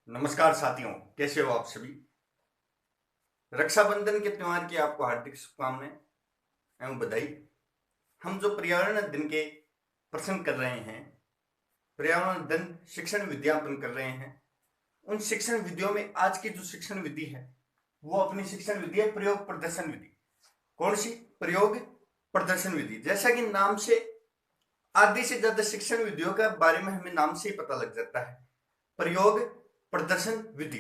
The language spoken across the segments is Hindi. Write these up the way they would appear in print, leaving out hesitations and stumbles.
नमस्कार साथियों, कैसे हो आप सभी। रक्षाबंधन के त्योहार की आपको हार्दिक शुभकामनाएं एवं बधाई। हम जो पर्यावरण दिन के प्रश्न कर रहे हैं, पर्यावरण दिन शिक्षण विद्यापन कर रहे हैं, उन शिक्षण विधियों में आज की जो शिक्षण विधि है वो अपनी शिक्षण विधि है प्रयोग प्रदर्शन विधि। कौन सी? प्रयोग प्रदर्शन विधि। जैसा कि नाम से आधी से ज्यादा शिक्षण विधियों के बारे में हमें नाम से ही पता लग जाता है। प्रयोग प्रदर्शन विधि,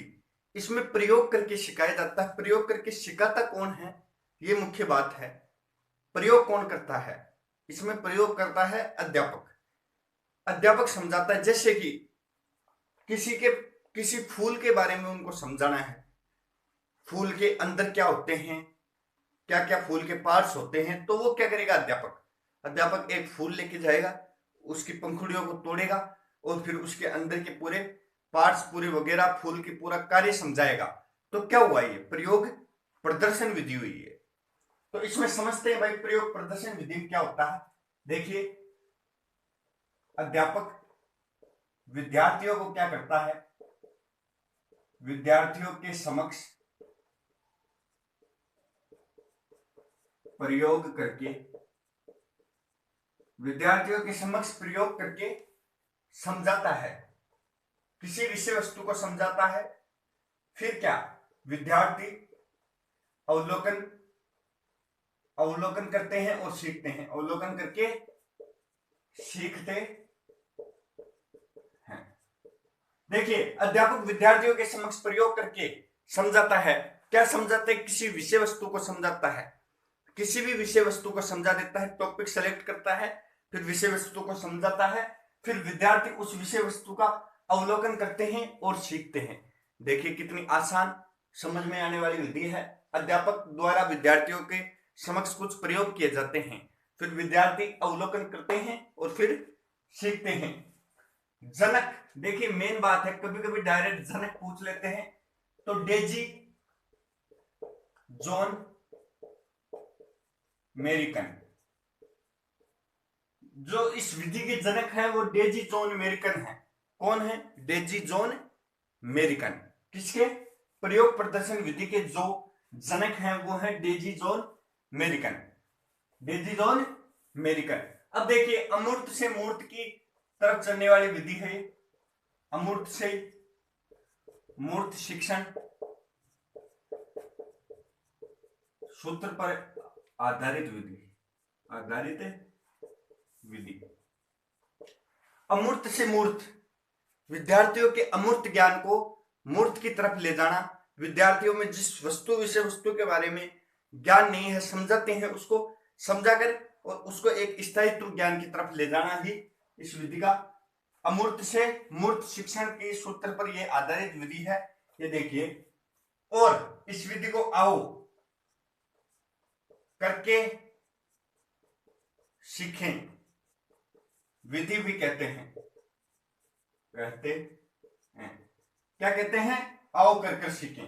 इसमें प्रयोग करके सिखाया जाता है। प्रयोग करके सिखाता कौन है, ये मुख्य बात है। प्रयोग कौन करता है? इसमें प्रयोग करता है अध्यापक। अध्यापक समझाता है, जैसे कि किसी फूल के बारे में उनको समझाना है। फूल के अंदर क्या होते हैं, क्या क्या फूल के पार्ट्स होते हैं, तो वो क्या करेगा अध्यापक? अध्यापक एक फूल लेके जाएगा, उसकी पंखुड़ियों को तोड़ेगा और फिर उसके अंदर के पूरे पार्ट्स पूरे वगैरह फूल की पूरा कार्य समझाएगा। तो क्या हुआ? ये प्रयोग प्रदर्शन विधि हुई है। तो इसमें समझते हैं भाई प्रयोग प्रदर्शन विधि क्या होता है। देखिए, अध्यापक विद्यार्थियों को क्या करता है, विद्यार्थियों के समक्ष प्रयोग करके, विद्यार्थियों के समक्ष प्रयोग करके समझाता है, किसी विषय वस्तु को समझाता है। फिर क्या, विद्यार्थी अवलोकन अवलोकन करते हैं और सीखते हैं, अवलोकन करके सीखते हैं। देखिए, अध्यापक विद्यार्थियों के समक्ष प्रयोग करके समझाता है। क्या समझाते हैं? किसी विषय वस्तु को समझाता है। किसी भी विषय वस्तु को समझा देता है, टॉपिक सेलेक्ट करता है, फिर विषय वस्तु को समझाता है, फिर विद्यार्थी उस विषय वस्तु का अवलोकन करते हैं और सीखते हैं। देखिए कितनी आसान समझ में आने वाली विधि है। अध्यापक द्वारा विद्यार्थियों के समक्ष कुछ प्रयोग किए जाते हैं, फिर विद्यार्थी अवलोकन करते हैं और फिर सीखते हैं। जनक, देखिए मेन बात है, कभी कभी डायरेक्ट जनक पूछ लेते हैं। तो डेजी जॉन मेरिकन, जो इस विधि के जनक है वो डेजी जॉन मेरिकन है। कौन है? डेजी जॉन मेरिकन। किसके? प्रयोग प्रदर्शन विधि के जो जनक हैं वो है डेजी जॉन मेरिकन। डेजी जॉन मेरिकन। अब देखिए, अमूर्त से मूर्त की तरफ चलने वाली विधि है। अमूर्त से मूर्त शिक्षण, सूत्र पर आधारित विधि, आधारित विधि। अमूर्त से मूर्त, विद्यार्थियों के अमूर्त ज्ञान को मूर्त की तरफ ले जाना। विद्यार्थियों में जिस विषय वस्तु के बारे में ज्ञान नहीं है, समझाते हैं उसको, समझाकर और उसको एक स्थायित्व ज्ञान की तरफ ले जाना ही इस विधि का अमूर्त से मूर्त शिक्षण के सूत्र पर यह आधारित विधि है। ये देखिए, और इस विधि को आओ करके सीखें विधि भी कहते हैं। क्या कहते हैं? आओ करके सीखें,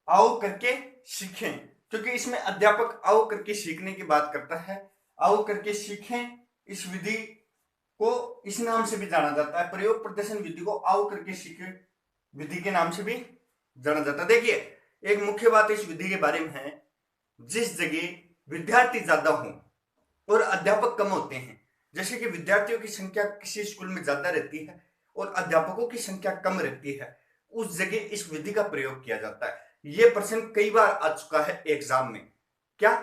आओ करके सीखें, क्योंकि इसमें अध्यापक आओ करके सीखने की बात करता है। आओ करके सीखें, इस विधि को इस नाम से भी जाना जाता है। प्रयोग प्रदर्शन विधि को आओ करके सीखें विधि के नाम से भी जाना जाता है। देखिए, एक मुख्य बात इस विधि के बारे में है, जिस जगह विद्यार्थी ज्यादा हो और अध्यापक कम होते हैं, जैसे कि विद्यार्थियों की संख्या किसी स्कूल में ज्यादा रहती है और अध्यापकों की संख्या कम रहती है, उस जगह इस विधि का प्रयोग किया जाता है। यह प्रश्न कई बार आ चुका है एग्जाम में। क्या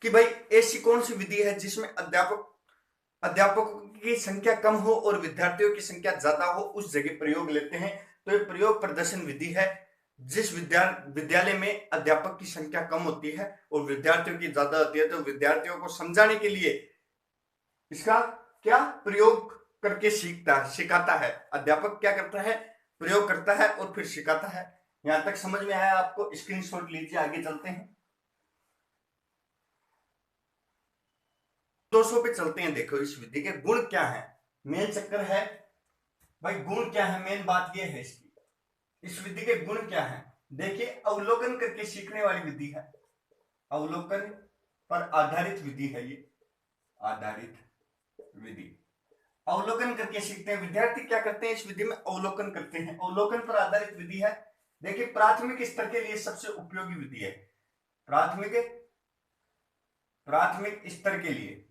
कि भाई ऐसी कौन सी विधि है जिसमें अध्यापकों की संख्या कम हो और विद्यार्थियों की संख्या ज्यादा हो, उस जगह प्रयोग लेते हैं। तो ये प्रयोग प्रदर्शन विधि है। जिस विद्यालय में अध्यापक की संख्या कम होती है और विद्यार्थियों की ज्यादा होती है, तो विद्यार्थियों को समझाने के लिए इसका क्या प्रयोग करके सिखाता है। अध्यापक क्या करता है? प्रयोग करता है और फिर सिखाता है। यहां तक समझ में आया आपको? स्क्रीनशॉट लीजिए, आगे चलते हैं। 200 पे चलते हैं। देखो इस विधि के गुण क्या है, मेन चक्कर है भाई, गुण क्या है, मेन बात यह है इसकी। इस विधि के गुण क्या है? देखिए, अवलोकन करके सीखने वाली विधि है, अवलोकन पर आधारित विधि है ये, आधारित विधि। अवलोकन करके सीखते हैं। विद्यार्थी क्या करते हैं, इस विधि में अवलोकन करते हैं। अवलोकन पर आधारित विधि है। देखिए प्राथमिक स्तर के लिए सबसे उपयोगी विधि है। प्राथमिक स्तर के लिए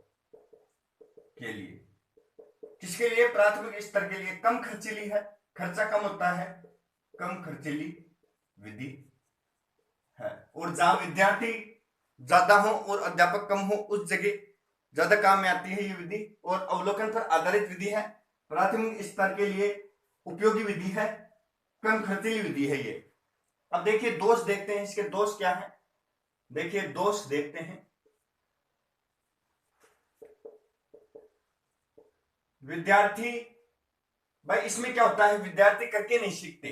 किसके लिए, प्राथमिक स्तर के लिए कम खर्चीली है, खर्चा कम होता है, कम खर्चीली विधि है। और जहां विद्यार्थी ज्यादा हो और अध्यापक कम हो उस जगह ज्यादा काम में आती है ये विधि। और अवलोकन पर आधारित विधि है, प्राथमिक स्तर के लिए उपयोगी विधि है, कम खर्चीली विधि है ये। अब देखिए दोष देखते हैं, इसके दोष क्या है। देखिए दोष देखते हैं। विद्यार्थी, भाई इसमें क्या होता है, विद्यार्थी करके नहीं सीखते,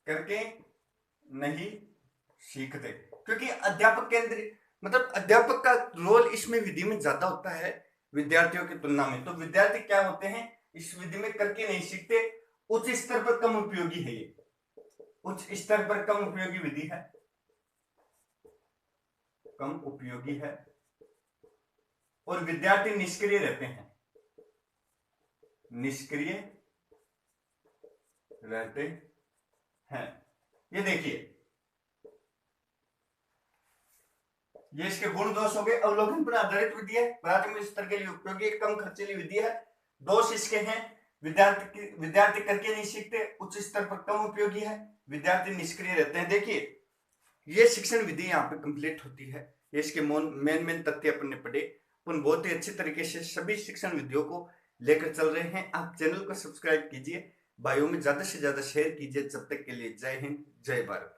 करके नहीं सीखते, क्योंकि अध्यापक केंद्र मतलब अध्यापक का रोल इसमें विधि में ज्यादा होता है विद्यार्थियों की तुलना में। तो विद्यार्थी क्या होते हैं, इस विधि में करके नहीं सीखते, उच्च स्तर पर कम उपयोगी है ये, उच्च स्तर पर कम उपयोगी विधि है, कम उपयोगी है। और विद्यार्थी निष्क्रिय रहते हैं, निष्क्रिय रहते हैं। ये देखिए ये इसके गुण दोष हो गए। अवलोकन पर आधारित विधि है, प्राथमिक स्तर के लिए उपयोगी, कम खर्चीली विधि है। दोष इसके हैं, विद्यार्थी करके नहीं सीखते, उच्च स्तर पर कम उपयोगी है, विद्यार्थी निष्क्रिय रहते हैं। देखिए ये शिक्षण विधि यहाँ पे कंप्लीट होती है। ये इसके मेन तथ्य अपन ने पढ़े, अपन बहुत ही अच्छे तरीके से सभी शिक्षण विधियों को लेकर चल रहे हैं। आप चैनल को सब्सक्राइब कीजिए, भाइयों में ज्यादा से ज्यादा शेयर कीजिए। जब तक के लिए जय हिंद, जय भारत।